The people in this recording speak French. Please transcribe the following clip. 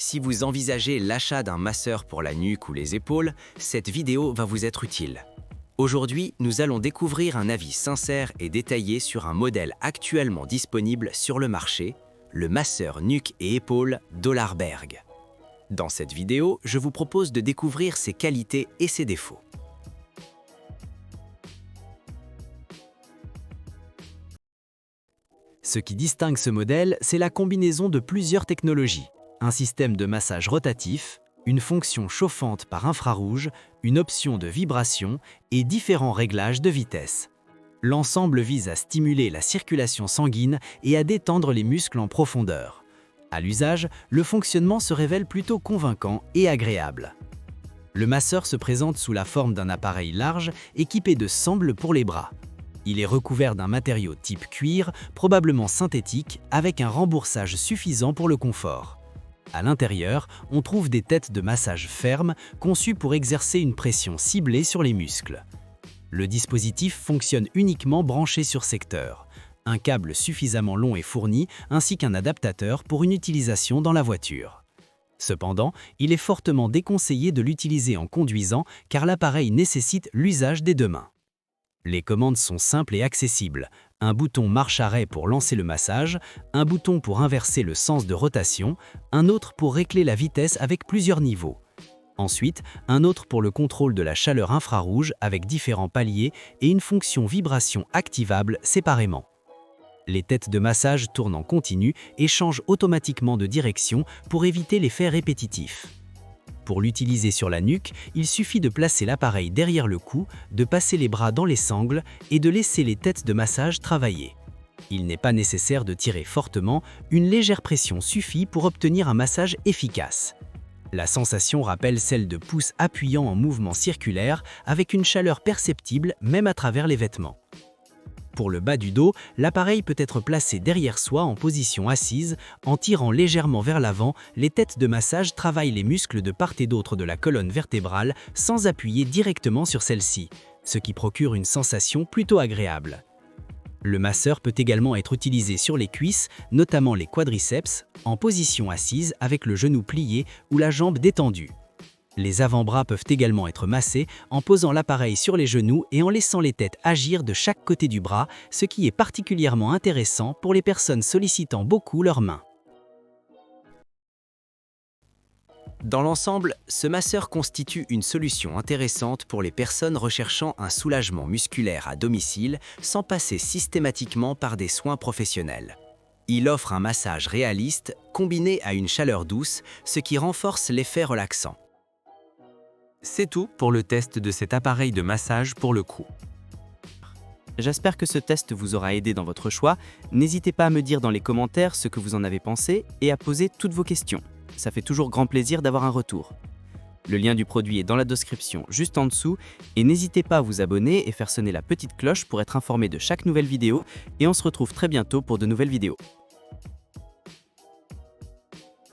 Si vous envisagez l'achat d'un masseur pour la nuque ou les épaules, cette vidéo va vous être utile. Aujourd'hui, nous allons découvrir un avis sincère et détaillé sur un modèle actuellement disponible sur le marché, le masseur nuque et épaules Dollarberg. Dans cette vidéo, je vous propose de découvrir ses qualités et ses défauts. Ce qui distingue ce modèle, c'est la combinaison de plusieurs technologies. Un système de massage rotatif, une fonction chauffante par infrarouge, une option de vibration et différents réglages de vitesse. L'ensemble vise à stimuler la circulation sanguine et à détendre les muscles en profondeur. À l'usage, le fonctionnement se révèle plutôt convaincant et agréable. Le masseur se présente sous la forme d'un appareil large équipé de sangles pour les bras. Il est recouvert d'un matériau type cuir, probablement synthétique, avec un remboursage suffisant pour le confort. À l'intérieur, on trouve des têtes de massage fermes conçues pour exercer une pression ciblée sur les muscles. Le dispositif fonctionne uniquement branché sur secteur. Un câble suffisamment long est fourni ainsi qu'un adaptateur pour une utilisation dans la voiture. Cependant, il est fortement déconseillé de l'utiliser en conduisant car l'appareil nécessite l'usage des deux mains. Les commandes sont simples et accessibles. Un bouton marche-arrêt pour lancer le massage, un bouton pour inverser le sens de rotation, un autre pour régler la vitesse avec plusieurs niveaux. Ensuite, un autre pour le contrôle de la chaleur infrarouge avec différents paliers et une fonction vibration activable séparément. Les têtes de massage tournent en continu et changent automatiquement de direction pour éviter l'effet répétitif. Pour l'utiliser sur la nuque, il suffit de placer l'appareil derrière le cou, de passer les bras dans les sangles et de laisser les têtes de massage travailler. Il n'est pas nécessaire de tirer fortement, une légère pression suffit pour obtenir un massage efficace. La sensation rappelle celle de pouces appuyant en mouvement circulaire avec une chaleur perceptible même à travers les vêtements. Pour le bas du dos, l'appareil peut être placé derrière soi en position assise. En tirant légèrement vers l'avant, les têtes de massage travaillent les muscles de part et d'autre de la colonne vertébrale sans appuyer directement sur celle-ci, ce qui procure une sensation plutôt agréable. Le masseur peut également être utilisé sur les cuisses, notamment les quadriceps, en position assise avec le genou plié ou la jambe détendue. Les avant-bras peuvent également être massés en posant l'appareil sur les genoux et en laissant les têtes agir de chaque côté du bras, ce qui est particulièrement intéressant pour les personnes sollicitant beaucoup leurs mains. Dans l'ensemble, ce masseur constitue une solution intéressante pour les personnes recherchant un soulagement musculaire à domicile sans passer systématiquement par des soins professionnels. Il offre un massage réaliste combiné à une chaleur douce, ce qui renforce l'effet relaxant. C'est tout pour le test de cet appareil de massage pour le cou. J'espère que ce test vous aura aidé dans votre choix. N'hésitez pas à me dire dans les commentaires ce que vous en avez pensé et à poser toutes vos questions. Ça fait toujours grand plaisir d'avoir un retour. Le lien du produit est dans la description juste en dessous et n'hésitez pas à vous abonner et faire sonner la petite cloche pour être informé de chaque nouvelle vidéo et on se retrouve très bientôt pour de nouvelles vidéos.